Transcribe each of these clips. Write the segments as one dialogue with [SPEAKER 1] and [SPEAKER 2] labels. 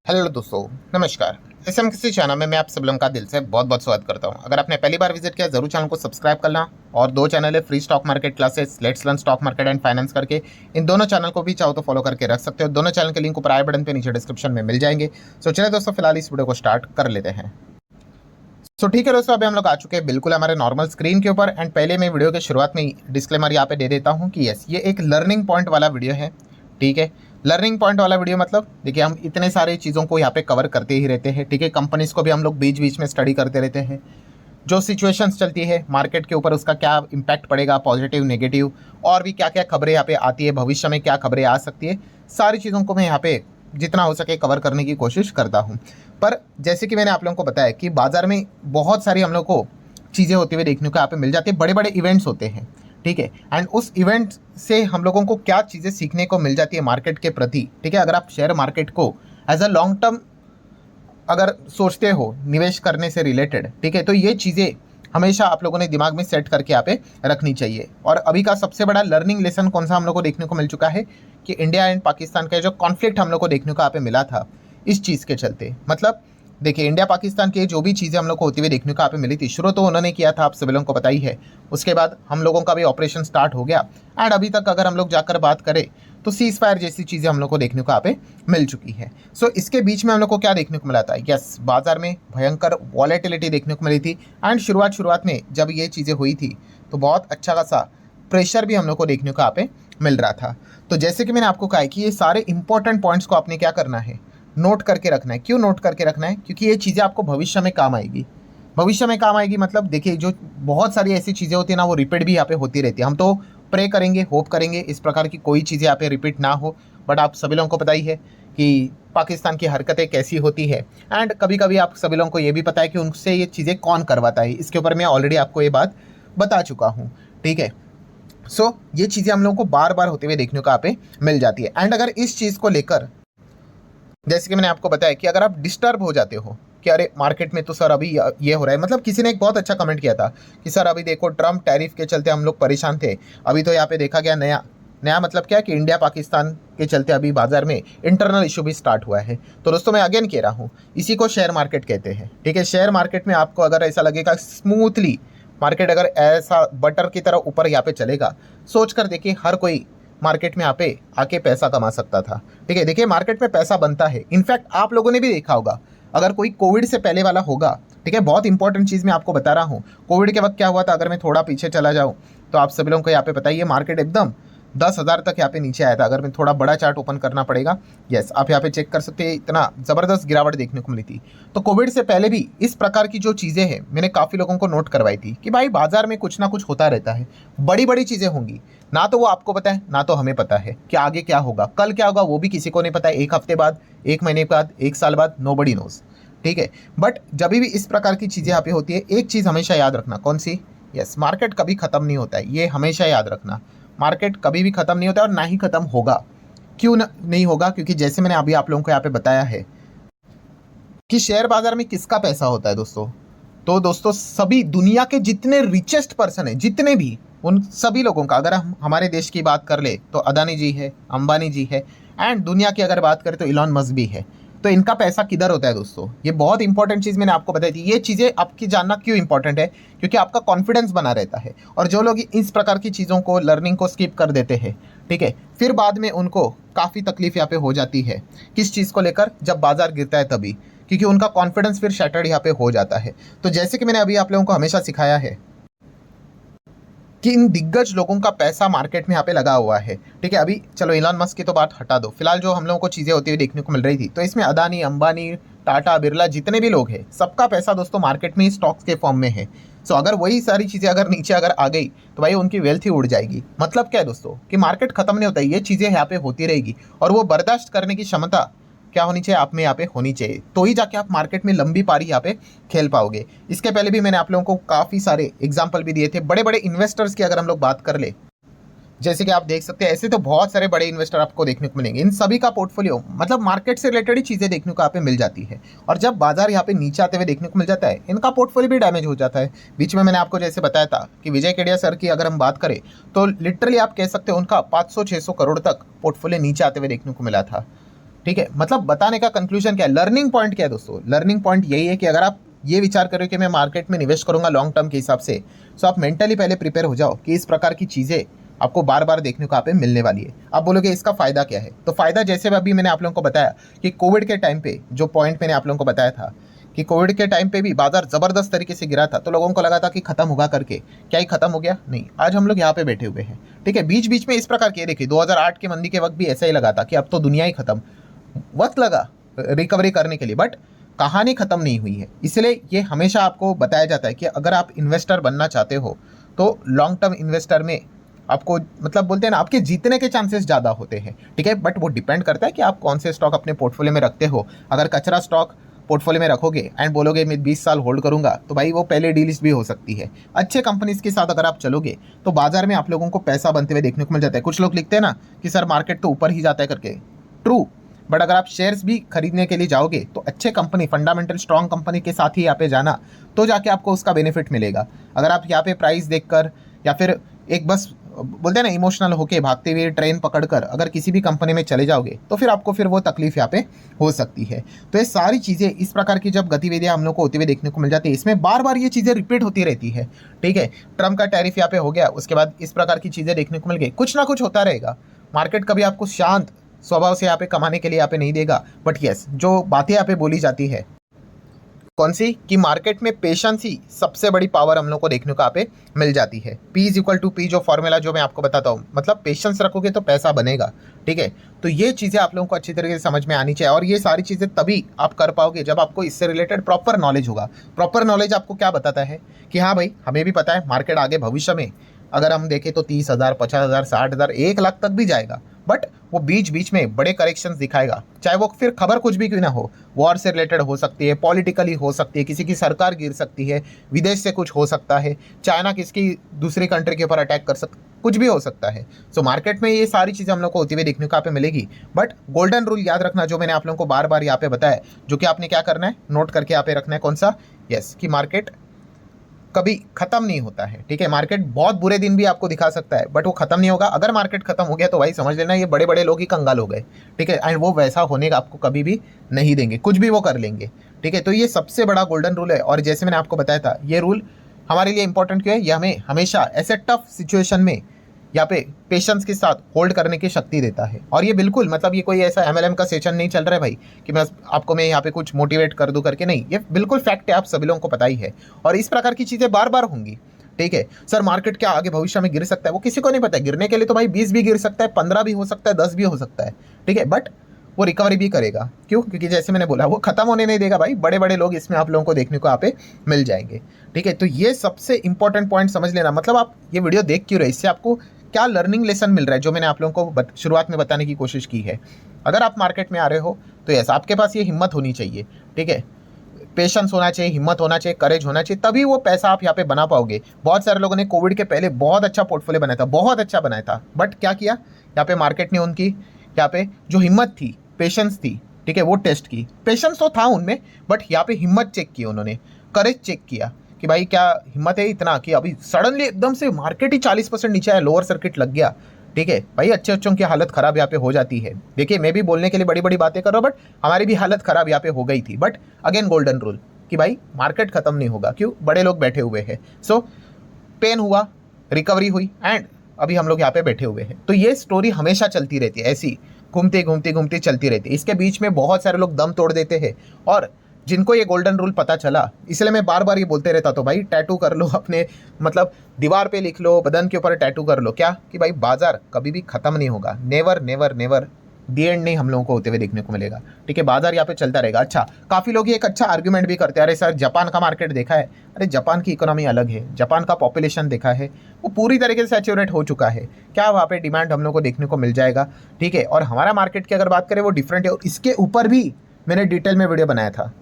[SPEAKER 1] Hello दोस्तों, नमस्कार। किसी चैनल में मैं आप सब लोगों का दिल से बहुत बहुत स्वागत करता हूं। अगर आपने पहली बार विजिट किया जरूर चैनल को सब्सक्राइब करना। और दो चैनल है free stock market classes, let's learn stock market and finance करके। इन दोनों चैनल को भी चाहो तो फॉलो करके रख सकते हो। दोनों चैनल के लिंक ऊपर आई बटन पे नीचे डिस्क्रिप्शन में मिल जाएंगे। सो चलिए दोस्तों, फिलहाल इस वीडियो को स्टार्ट कर लेते हैं। सो ठीक है दोस्तों, अभी हम लोग आ चुके हैं बिल्कुल हमारे नॉर्मल स्क्रीन के ऊपर। एंड पहले मैं वीडियो के शुरुआत में डिस्क्लेमर यहाँ पे दे देता हूँ कि यस, ये एक लर्निंग पॉइंट वाला वीडियो है। ठीक है, लर्निंग पॉइंट वाला वीडियो मतलब देखिए, हम इतने सारे चीज़ों को यहाँ पे कवर करते ही रहते हैं। ठीक है, कंपनीज को भी हम लोग बीच बीच में स्टडी करते रहते हैं। जो सिचुएशंस चलती है मार्केट के ऊपर, उसका क्या इम्पैक्ट पड़ेगा, पॉजिटिव नेगेटिव, और भी क्या क्या खबरें यहाँ पे आती है, भविष्य में क्या खबरें आ सकती है, सारी चीज़ों को मैं यहाँ पे जितना हो सके कवर करने की कोशिश करता हूँ। पर जैसे कि मैंने आप लोगों को बताया कि बाज़ार में बहुत सारी हम लोग को चीज़ें होती हुई देखने को यहाँ पे मिल जाती है। बड़े बड़े इवेंट्स होते हैं, ठीक है, एंड उस इवेंट से हम लोगों को क्या चीज़ें सीखने को मिल जाती है मार्केट के प्रति। ठीक है, अगर आप शेयर मार्केट को एज अ लॉन्ग टर्म अगर सोचते हो निवेश करने से रिलेटेड, ठीक है, तो ये चीज़ें हमेशा आप लोगों ने दिमाग में सेट करके यहाँ पे रखनी चाहिए। और अभी का सबसे बड़ा लर्निंग लेसन कौन सा हम लोग को देखने को मिल चुका है कि इंडिया एंड पाकिस्तान का जो कॉन्फ्लिक्ट हम लोग को देखने को यहाँ पे मिला था, इस चीज़ के चलते, मतलब देखिए, इंडिया पाकिस्तान की जो भी चीज़ें हम लोग को होती हुई देखने को यहाँ पे मिली थी, शुरू तो उन्होंने किया था, आप सभी लोगों को पता ही है। उसके बाद हम लोगों का भी ऑपरेशन स्टार्ट हो गया। एंड अभी तक अगर हम लोग जाकर बात करें तो सीज फायर जैसी चीज़ें हम लोग को देखने को यहाँ पे मिल चुकी है। सो इसके बीच में हम लोग को क्या देखने को मिला था, यस, बाजार में भयंकर वॉलेटिलिटी देखने को मिली थी। एंड शुरुआत में जब ये चीज़ें हुई थी तो बहुत अच्छा खासा प्रेशर भी हम लोग को देखने को यहाँ पे मिल रहा था। तो जैसे कि मैंने आपको कहा कि ये सारे इंपॉर्टेंट पॉइंट्स को आपने क्या करना है, नोट करके रखना है। क्यों नोट करके रखना है? क्योंकि ये चीज़ें आपको भविष्य में काम आएगी। भविष्य में काम आएगी मतलब देखिए, जो बहुत सारी ऐसी चीज़ें होती है ना, वो रिपीट भी यहाँ पे होती रहती है। हम तो प्रे करेंगे, होप करेंगे इस प्रकार की कोई चीज़ें यहाँ पे रिपीट ना हो। बट आप सभी लोगों को पता ही है कि पाकिस्तान की हरकतें कैसी होती है। एंड कभी कभी आप सभी लोगों को ये भी पता है कि उनसे ये चीज़ें कौन करवाता है। इसके ऊपर मैं ऑलरेडी आपको ये बात बता चुका हूँ। ठीक है, सो ये चीज़ें हम लोगों को बार बार होते हुए देखने को यहाँ पे मिल जाती है। एंड अगर इस चीज़ को लेकर, जैसे कि मैंने आपको बताया कि अगर आप डिस्टर्ब हो जाते हो कि अरे मार्केट में तो सर अभी ये हो रहा है, मतलब किसी ने एक बहुत अच्छा कमेंट किया था कि सर अभी देखो, ट्रम्प टैरिफ के चलते हम लोग परेशान थे, अभी तो यहाँ पे देखा गया नया नया मतलब क्या कि इंडिया पाकिस्तान के चलते अभी बाजार में इंटरनल इशू भी स्टार्ट हुआ है। तो दोस्तों, मैं अगेन कह रहा हूँ, इसी को शेयर मार्केट कहते हैं। ठीक है, शेयर मार्केट में आपको अगर ऐसा लगेगा स्मूथली मार्केट अगर ऐसा बटर की तरह ऊपर यहाँ पे चलेगा, सोच कर देखिए, हर कोई मार्केट में यहाँ पे आके पैसा कमा सकता था। ठीक है, देखिए, मार्केट में पैसा बनता है। इनफैक्ट आप लोगों ने भी देखा होगा, अगर कोई कोविड से पहले वाला होगा, ठीक है, बहुत इंपॉर्टेंट चीज़ मैं आपको बता रहा हूँ। कोविड के वक्त क्या हुआ था, अगर मैं थोड़ा पीछे चला जाऊँ तो आप सभी लोगों को यहाँ पे बताइए, मार्केट एकदम 10,000 तक यहाँ पे नीचे आया था। अगर मैं थोड़ा बड़ा चार्ट ओपन करना पड़ेगा, यस, आप यहाँ पे चेक कर सकते हैं, इतना ज़बरदस्त गिरावट देखने को मिली थी। तो कोविड से पहले भी इस प्रकार की जो चीज़ें हैं, मैंने काफ़ी लोगों को नोट करवाई थी कि भाई बाजार में कुछ ना कुछ होता रहता है, बड़ी बड़ी चीज़ें होंगी। ना तो वो आपको पता है, ना तो हमें पता है कि आगे क्या होगा, कल क्या होगा वो भी किसी को नहीं पता है। एक हफ्ते बाद, एक महीने बाद, एक साल बाद, नोबडी नोज। ठीक है, बट जब भी इस प्रकार की चीज़ें यहाँ पे होती है, एक चीज़ हमेशा याद रखना, कौन सी? यस, मार्केट कभी ख़त्म नहीं होता है, ये हमेशा याद रखना। मार्केट कभी भी ख़त्म नहीं होता और ना ही ख़त्म होगा। क्यों नहीं होगा? क्योंकि जैसे मैंने अभी आप लोगों को यहाँ पे बताया है कि शेयर बाजार में किसका पैसा होता है दोस्तों, तो दोस्तों सभी दुनिया के जितने रिचेस्ट पर्सन हैं, जितने भी, उन सभी लोगों का, अगर हम हमारे देश की बात कर ले तो अदानी जी है, अंबानी जी है, एंड दुनिया की अगर बात करें तो इलॉन मस्क भी है। तो इनका पैसा किधर होता है दोस्तों? ये बहुत इंपॉर्टेंट चीज़ मैंने आपको बताई थी। ये चीज़ें आपकी जानना क्यों इंपॉर्टेंट है? क्योंकि आपका कॉन्फिडेंस बना रहता है। और जो लोग इस प्रकार की चीज़ों को, लर्निंग को स्किप कर देते हैं, ठीक है, फिर बाद में उनको काफ़ी तकलीफ यहाँ पे हो जाती है। किस चीज़ को लेकर? जब बाजार गिरता है तभी, क्योंकि उनका कॉन्फिडेंस फिर शैटर्ड यहाँ पे हो जाता है। तो जैसे कि मैंने अभी आप लोगों को हमेशा सिखाया है कि इन दिग्गज लोगों का पैसा मार्केट में यहाँ पे लगा हुआ है। ठीक है, अभी चलो इलॉन मस्क की तो बात हटा दो, फिलहाल जो हम लोगों को चीज़ें होती हुई देखने को मिल रही थी, तो इसमें अदानी, अंबानी, टाटा, बिरला, जितने भी लोग हैं, सबका पैसा दोस्तों मार्केट में स्टॉक्स के फॉर्म में है। सो अगर वही सारी चीज़ें अगर नीचे अगर आ गई तो भाई उनकी वेल्थ ही उड़ जाएगी। मतलब क्या है दोस्तों, कि मार्केट खत्म नहीं होता है, ये चीज़ें यहाँ पे होती रहेगी। और वो बर्दाश्त करने की क्षमता क्या होनी चाहिए? आप में यहाँ पे होनी चाहिए, तो ही जाके आप मार्केट में लंबी पारी यहाँ पे खेल पाओगे। इसके पहले भी मैंने आप लोगों को काफ़ी सारे एग्जाम्पल भी दिए थे, बड़े बड़े इन्वेस्टर्स की अगर हम लोग बात कर ले, जैसे कि आप देख सकते हैं, ऐसे तो बहुत सारे बड़े इन्वेस्टर आपको देखने को मिलेंगे। इन सभी का पोर्टफोलियो मतलब मार्केट से रिलेटेड ही चीज़ें देखने को यहाँ पे मिल जाती है। और जब बाजार यहाँ पे नीचे आते हुए देखने को मिल जाता है, इनका पोर्टफोलियो भी डैमेज हो जाता है। बीच में मैंने आपको जैसे बताया था कि विजय केडिया सर की अगर हम बात करें तो लिटरली आप कह सकते हैं उनका 500-600 करोड़ तक पोर्टफोलियो नीचे आते हुए देखने को मिला था। ठीक है, मतलब बताने का कंक्लूजन क्या है, लर्निंग पॉइंट क्या है दोस्तों, लर्निंग पॉइंट यही है कि अगर आप ये विचार करो कि मैं मार्केट में निवेश करूंगा लॉन्ग टर्म के हिसाब से, तो आप मेंटली पहले प्रिपेयर हो जाओ कि इस प्रकार की चीज़ें आपको बार बार देखने को यहाँ पे मिलने वाली है। आप बोलोगे इसका फ़ायदा क्या है, तो फ़ायदा जैसे अभी मैंने आप लोगों को बताया कि कोविड के टाइम पे जो पॉइंट मैंने आप लोगों को बताया था कि कोविड के टाइम पे भी बाजार ज़बरदस्त तरीके से गिरा था, तो लोगों को लगा था कि खत्म होगा करके, क्या ही खत्म हो गया, नहीं, आज हम लोग यहाँ पे बैठे हुए हैं। ठीक है, बीच बीच में इस प्रकार के देखिए 2008 के मंदी के वक्त भी ऐसा ही लगा था कि अब तो दुनिया ही खत्म, वक्त लगा रिकवरी करने के लिए, बट कहानी खत्म नहीं हुई है। इसलिए ये हमेशा आपको बताया जाता है कि अगर आप इन्वेस्टर बनना चाहते हो तो लॉन्ग टर्म इन्वेस्टर में आपको मतलब बोलते हैं ना, आपके जीतने के चांसेस ज़्यादा होते हैं। ठीक है, बट वो डिपेंड करता है कि आप कौन से स्टॉक अपने पोर्टफोलियो में रखते हो। अगर कचरा स्टॉक पोर्टफोलियो में रखोगे एंड बोलोगे मैं 20 साल होल्ड करूंगा, तो भाई वो पहले डीलिस्ट भी हो सकती है। अच्छे कंपनीज के साथ अगर आप चलोगे तो बाजार में आप लोगों को पैसा बनते हुए देखने को मिल जाता है। कुछ लोग लिखते हैं ना कि सर मार्केट तो ऊपर ही जाता है करके, ट्रू, बट अगर आप शेयर्स भी खरीदने के लिए जाओगे तो अच्छे कंपनी, फंडामेंटल स्ट्रॉन्ग कंपनी के साथ ही यहाँ पे जाना, तो जाके आपको उसका बेनिफिट मिलेगा। अगर आप यहाँ पे प्राइस देखकर या फिर एक बस बोलते हैं ना इमोशनल होके भागते हुए ट्रेन पकड़कर अगर किसी भी कंपनी में चले जाओगे तो फिर आपको फिर वो तकलीफ यहाँ पे हो सकती है। तो ये सारी चीज़ें इस प्रकार की जब गतिविधियां हम लोग को होते हुए देखने को मिल जाती है, इसमें बार बार ये चीज़ें रिपीट होती रहती है। ठीक है, ट्रम्प का टैरिफ यहाँ पे हो गया, उसके बाद इस प्रकार की चीज़ें देखने को मिल गई, कुछ ना कुछ होता रहेगा। मार्केट कभी आपको शांत स्वभाव से यहाँ पे कमाने के लिए यहाँ पे नहीं देगा। बट यस, जो बातें यहाँ पे बोली जाती है कौन सी, कि मार्केट में पेशेंस ही सबसे बड़ी पावर हम लोग को देखने को यहाँ पे मिल जाती है। P is equal to P जो फॉर्मूला जो मैं आपको बताता हूँ, मतलब पेशेंस रखोगे तो पैसा बनेगा। ठीक है, तो ये चीज़ें आप लोगों को अच्छी तरीके से समझ में आनी चाहिए, और ये सारी चीज़ें तभी आप कर पाओगे जब आपको इससे रिलेटेड प्रॉपर नॉलेज होगा। प्रॉपर नॉलेज आपको क्या बताता है कि हाँ भाई, हमें भी पता है मार्केट आगे भविष्य में अगर हम देखें तो 30,000, 50,000, 60,000, 1 लाख तक भी जाएगा, बट वो बीच बीच में बड़े करेक्शंस दिखाएगा। चाहे वो फिर खबर कुछ भी क्यों ना हो, वॉर से रिलेटेड हो सकती है, पॉलिटिकली हो सकती है, किसी की सरकार गिर सकती है, विदेश से कुछ हो सकता है, चाइना किसकी दूसरी कंट्री के ऊपर अटैक कर सकता, कुछ भी हो सकता है। सो मार्केट में ये सारी चीज़ें हम लोग को होती हुई देखने को यहाँ पे मिलेगी। बट गोल्डन रूल याद रखना, जो मैंने आप लोगों को बार बार यहाँ पे बताया, जो कि आपने क्या करना है, नोट करके यहाँ पे रखना है, कौन सा, यस, कि मार्केट कभी खत्म नहीं होता है। ठीक है, मार्केट बहुत बुरे दिन भी आपको दिखा सकता है, बट वो खत्म नहीं होगा। अगर मार्केट खत्म हो गया तो भाई समझ लेना ये बड़े बड़े लोग ही कंगाल हो गए। ठीक है, एंड वो वैसा होने का आपको कभी भी नहीं देंगे, कुछ भी वो कर लेंगे। ठीक है, तो ये सबसे बड़ा गोल्डन रूल है, और जैसे मैंने आपको बताया था ये रूल हमारे लिए इंपॉर्टेंट क्यों है, ये हमें हमेशा ऐसे टफ सिचुएशन में यहाँ पे पेशेंस के साथ होल्ड करने की शक्ति देता है। और ये बिल्कुल मतलब ये कोई ऐसा MLM का सेशन नहीं चल रहा है भाई कि मैं यहाँ पे कुछ मोटिवेट कर दूँ करके, नहीं, ये बिल्कुल फैक्ट है, आप सभी लोगों को पता ही है। और इस प्रकार की चीज़ें बार बार होंगी। ठीक है, सर मार्केट क्या आगे भविष्य में गिर सकता है, वो किसी को नहीं पता है। गिरने के लिए तो भाई 20 भी गिर सकता है, 15 भी हो सकता है, 10 भी हो सकता है। ठीक है, बट वो रिकवरी भी करेगा। क्यों? क्योंकि जैसे मैंने बोला वो खत्म होने नहीं देगा भाई, बड़े बड़े लोग इसमें आप लोगों को देखने को यहाँ पे मिल जाएंगे। ठीक है, तो ये सबसे इंपॉर्टेंट पॉइंट समझ लेना। मतलब आप ये वीडियो देख क्यों रहे, इससे आपको क्या लर्निंग लेसन मिल रहा है, जो मैंने आप लोगों को शुरुआत में बताने की कोशिश की है। अगर आप मार्केट में आ रहे हो तो यस, आपके पास ये हिम्मत होनी चाहिए। ठीक है, पेशेंस होना चाहिए, हिम्मत होना चाहिए, करेज होना चाहिए, तभी वो पैसा आप यहाँ पे बना पाओगे। बहुत सारे लोगों ने कोविड के पहले बहुत अच्छा पोर्टफोलियो बनाया था, बहुत अच्छा बनाया था, बट क्या किया, यहाँ पे मार्केट ने उनकी यहाँ पे जो हिम्मत थी, पेशेंस थी, ठीक है, वो टेस्ट की। पेशेंस तो था उनमें, बट यहाँ पे हिम्मत चेक की उन्होंने, करेज चेक किया कि भाई क्या हिम्मत है इतना कि अभी सडनली एकदम से मार्केट ही 40% नीचे आया, लोअर सर्किट लग गया। ठीक है भाई, अच्छे अच्छों की हालत ख़राब यहाँ पे हो जाती है। देखिए मैं भी बोलने के लिए बड़ी बड़ी बातें कर रहा हूँ, बट हमारी भी हालत ख़राब यहाँ पे हो गई थी। बट अगेन गोल्डन रूल कि भाई मार्केट ख़त्म नहीं होगा, क्यों, बड़े लोग बैठे हुए हैं। सो पेन हुआ, रिकवरी हुई, एंड अभी हम लोग यहाँ पे बैठे हुए हैं। तो ये स्टोरी हमेशा चलती रहती है, ऐसी घूमते घूमते घूमते चलती रहती है। इसके बीच में बहुत सारे लोग दम तोड़ देते हैं, और जिनको ये गोल्डन रूल पता चला, इसलिए मैं बार बार ये बोलते रहता, तो भाई टैटू कर लो अपने, मतलब दीवार पे लिख लो, बदन के ऊपर टैटू कर लो, क्या कि भाई बाजार कभी भी खत्म नहीं होगा। Never never never the and नहीं हम लोगों को होते हुए देखने को मिलेगा। ठीक है, बाजार यहाँ पे चलता रहेगा। अच्छा, काफ़ी लोग ये एक अच्छा आर्ग्यूमेंट भी करते हैं, अरे सर जापान का मार्केट देखा है, अरे जापान की इकोनॉमी अलग है, जापान का पॉपुलेशन देखा है, वो पूरी तरीके से सैचुरेट हो चुका है, क्या वहाँ पे डिमांड हम लोग को देखने को मिल जाएगा। ठीक है, और हमारा मार्केट की अगर बात करें वो डिफरेंट है, और इसके ऊपर भी मैंने डिटेल में वीडियो बनाया था।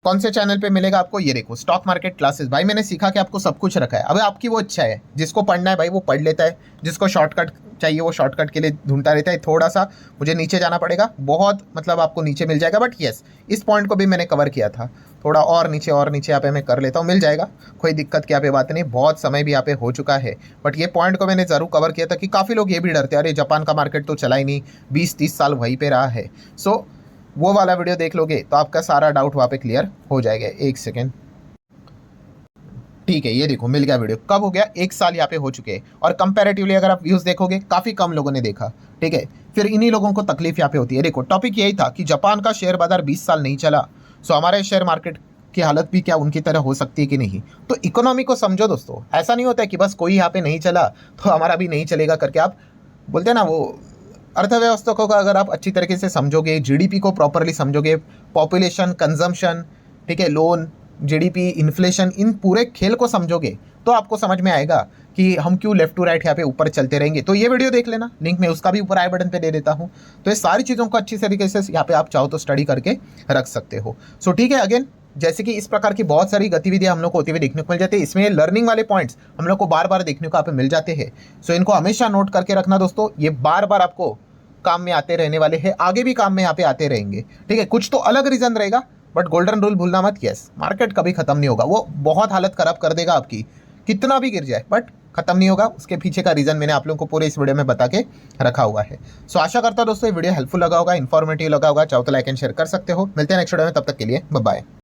[SPEAKER 1] कौन से चैनल पे मिलेगा आपको, ये देखो स्टॉक मार्केट क्लासेस। भाई मैंने सीखा कि आपको सब कुछ रखा है, अब आपकी वो इच्छा है, जिसको पढ़ना है भाई वो पढ़ लेता है, जिसको शॉर्टकट चाहिए वो शॉर्टकट के लिए ढूंढता रहता है। थोड़ा सा मुझे नीचे जाना पड़ेगा, बहुत मतलब आपको नीचे मिल जाएगा, बट यस इस पॉइंट को भी मैंने कवर किया था। थोड़ा और नीचे यहाँ पे मैं कर लेता हूँ, मिल जाएगा, कोई दिक्कत की यहाँ पे बात नहीं, बहुत समय भी यहाँ पे हो चुका है। बट ये पॉइंट को मैंने ज़रूर कवर किया था कि काफ़ी लोग ये भी डरते हैं, अरे जापान का मार्केट तो चला ही नहीं, 20-30 साल वहीं पे रहा है। सो वो वाला वीडियो देख लोगे तो आपका सारा डाउट वहाँ पे क्लियर हो जाएगा। एक सेकेंड, ठीक है, ये देखो मिल गया वीडियो। कब हो गया, 1 साल यहाँ पे हो चुके हैं। और कंपैरेटिवली अगर आप व्यूज़ देखोगे काफ़ी कम लोगों ने देखा, ठीक है। फिर इन्हीं लोगों को तकलीफ यहाँ पे होती है। देखो टॉपिक यही था कि जापान का शेयर बाजार 20 साल नहीं चला, सो हमारे शेयर मार्केट की हालत भी क्या उनकी तरह हो सकती है कि नहीं। तो इकोनॉमी को समझो दोस्तों, ऐसा नहीं होता है कि बस कोई यहाँ पे नहीं चला तो हमारा भी नहीं चलेगा करके। आप बोलते हैं ना वो अर्थव्यवस्था को अगर आप अच्छी तरीके से समझोगे, जीडीपी को प्रॉपरली समझोगे, पॉपुलेशन, कंजम्पशन, ठीक है, लोन, जीडीपी, इन्फ्लेशन, इन पूरे खेल को समझोगे तो आपको समझ में आएगा कि हम क्यों लेफ्ट टू राइट यहाँ पे ऊपर चलते रहेंगे। तो ये वीडियो देख लेना, लिंक मैं उसका भी ऊपर आई बटन पे दे देता हूँ। तो ये सारी चीज़ों को अच्छी तरीके से यहाँ पे आप चाहो तो स्टडी करके रख सकते हो। सो ठीक है, अगेन जैसे कि इस प्रकार की बहुत सारी गतिविधियां हम लोग को होती हुई देखने को मिल जाती है, इसमें लर्निंग वाले पॉइंट्स हम लोग को बार बार देखने को यहाँ पे मिल जाते हैं। सो इनको हमेशा नोट करके रखना दोस्तों, ये बार बार आपको काम में आते रहने वाले हैं, आगे भी काम में यहाँ पे आते रहेंगे, ठीक है। कुछ तो अलग रीजन रहेगा बट गोल्डन रूल भूलना मत, यस मार्केट कभी खत्म नहीं होगा, वो बहुत हालत खराब कर देगा आपकी, कितना भी गिर जाए बट खत्म नहीं होगा। उसके पीछे का रीजन मैंने आप लोगों को पूरे इस वीडियो में बता के रखा हुआ है। सो आशा करता हूं दोस्तों ये वीडियो हेल्पफुल लगा होगा, इन्फॉर्मेटिव लगा होगा। चाहो तो लाइक एंड शेयर कर सकते हो। मिलते हैं नेक्स्ट वीडियो में, तब तक के लिए बाय बाय।